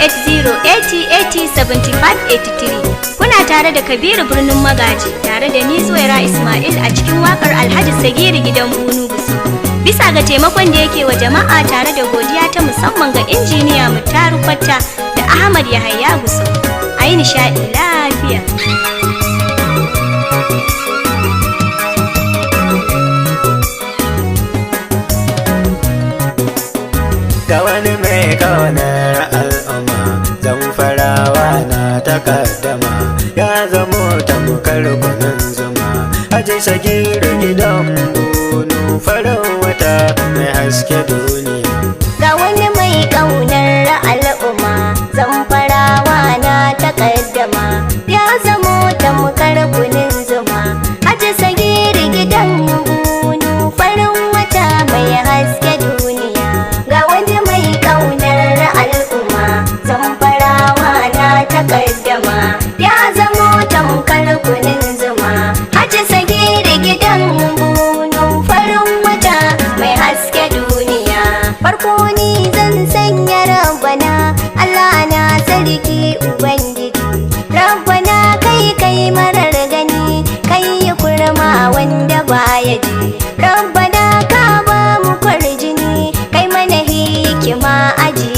08080807583. Kuna tare da Kabiru Birnin Magaji tare da ni Zuwaira Ismail a cikin wakar Alhaji Sagiri Gidan Bunu Guso. Bisa ga taimakon da yake wa jama'a tare da godiya ta musamman ga injiniya Mutaru Kwatta da Ahmad Yahaya Guso. A yi nishaɗi lafiya. Ga wani mai kaunar al'umma, Zamfarawa na takaddama, ya zamo tamkar kunun zuma. Haji Sagiru Gidan Bunu, farin wata mai haske duniya. Ga wani mai kaunar al'umma, Zamfarawa na takaddama, ya zamo tamkar kunun zuma. Haji Sagiru Gidan Bunu, farin wata mai haske duniya. Ga wani mai kaunar al'umma, Zamfarawa na takaddama, ya zamo tamkar kunun zuma. Haji Sagiru Gidan Bunu, farin wata mai haske duniya. Farko ni zan sanya Rabbana, Allah na sarki Ubangiji. Rabbana kai marar gani, kai kurma wanda baya ji. Rabbana ka ba mu kwarjini, kai mana hikima aji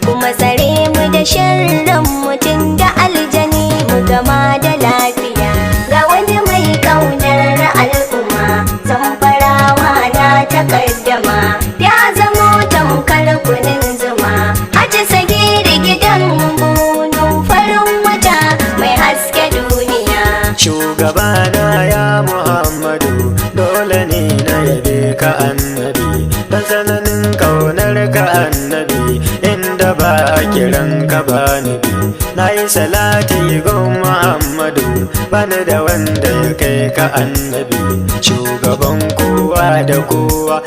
kuma tsare mu da sharrin mutum da aljani, mu gama da lafiya. Ga wani mai kaunar al'umma, Zamfarawa na takaddama, ya zamo tamkar kunun zuma. Haji Sagiru Gidan Bunu, farin wata mai haske duniya. Shugabana ya Muhammadu, dole ne na yabe ka annabi, dan tsananin kaunar ka annabi, inda ba a kiran ka ba nabi. Na yi salati gun Muhammadu, bani da wanda ya kai ka annabi. Shugaban kowa da kowa,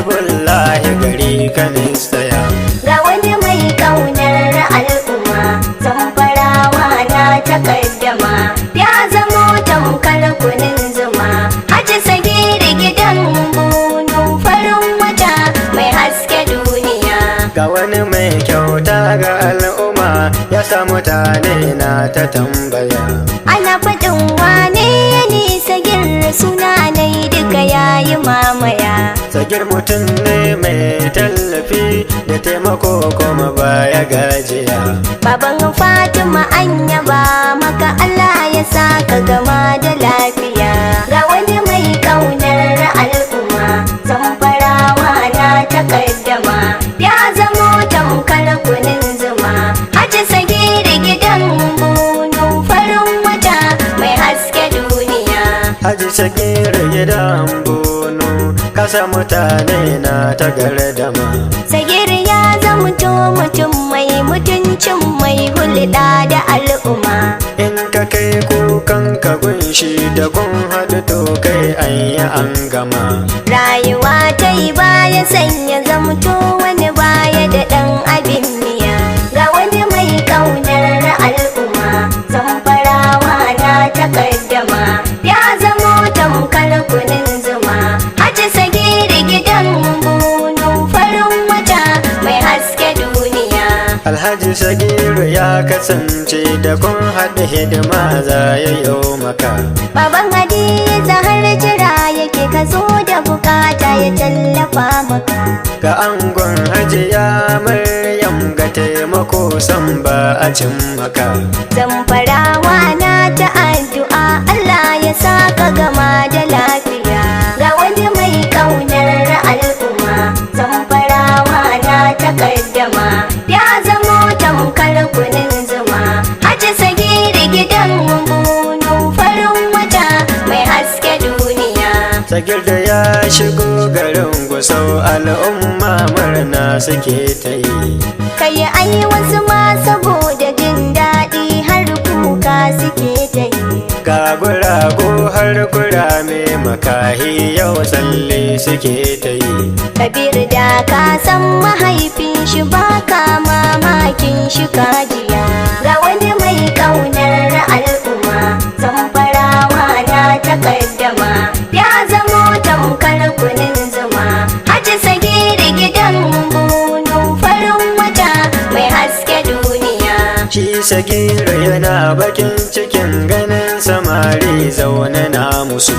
Habibullahi gari ka ne tsaya. Ga wani mai kaunar al'umma, Zamfarawa na takaddama, ya zamo tamkar kunun zuma. Haji Sagiru Gidan Bunu, farin wata mai haske duniya. Ga wani mai kyauta ga al'umma, ya sa mutane na ta tambaya. Ana faɗin wane ne Sagir, suna nai duka yayi mamaya. Sagir mutum ne mai tallafi da taimako kuma baya gajiya. Baban Fatima an yaba maka, Allah ya saka gama da lafiya. Ga wani mai kaunar al'umma, Zamfarawa na takaddama, ya zamo tamkar kunun zuma. Haji Sagiru Gidan Bunu, farin wata mai haske duniya. Haji Sagiru Gidan Bunu, kasa mutane na ta gardama. Sagir ya zamto mutum mai mutuncin, mai hulɗa da al'umma. In ka kai kukan ka gunshi da gun haɗu to kai an yi an gama. Rayuwa ta yi baya sanya zamto wani baya da ɗan abin miya. Ga wani mai kaunar al'umma, Zamfarawa na takaddama, ya zamo tamkar kunun zuma. Haji Sagiru Gidan Bunu, farin wata mai haske duniya. Alhaji Sagiru ya kasance da kun haɗa hidima za ya yi maka. Baban Hadiza har jira yake ka zo da bukata ya tallafa maka. Ga angon Hajiya Maryam, ga taimako san ba a cin maka. Zamfarawa na ta addu'a, Allah ya saka gama da lafiya. Ga wani mai kaunar al'umma, Zamfarawa na takaddama, ya zamo tamkar kunun zuma. Haji Sagiru Gidan Bunu, farin wata mai haske duniya. Sagir da ya shigo garin Gusau, al'umma murna suke ta yi. Kai ai wasu ma saboda jin daɗi har kuka suke ta yi. Ga gurago har kurame, makahi yau tsalle suke ta yi. Kabir da ka san mahaifin shi, baka mamakin shi kajiya. Ga wani mai kaunar al'umma, Zamfarawa na takaddama, ya zamo tamkar kunun zuma. Haji Sagiru Gidan Bunu, farin wata mai haske Sagiru yana bakin cikin ganin samari zaune na musu.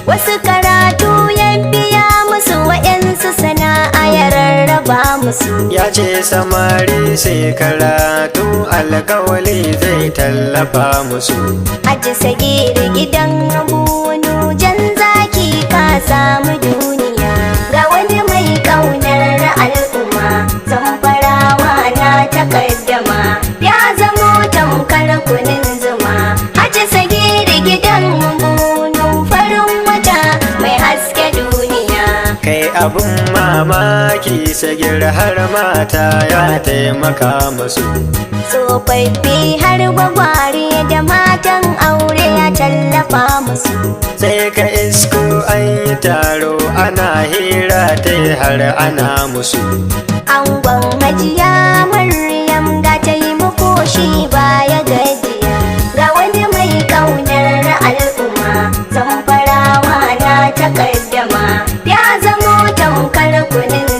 Wasu karatu ya biya musu, wa'yansu sana'a ya rarraba musu. Ya ce samari sai karatu, alkawali zai tallafa musu. Haji Sagiru gidan bunu, jan zaki ka samu duniya. Ga wani mai kaunar al'umma, Zamfarawa na takaddama, ya zamo tamkar kunin zuma. Haji Sagiru gidan bunu, farin wata mai haske duniya. Kai abun mamaki Sagir har mata ya taimaka musu. Tsofaffi har gwagware da matan aure ya tallafa musu. Sai ka isko an yi taro ana hira ta har ana musu. Angon Hajiya Maryam ga taimako shi baya gajiya. Ga wani mai kaunar al'umma, Zamfarawa na takaddama, ya zamo tamkar kunin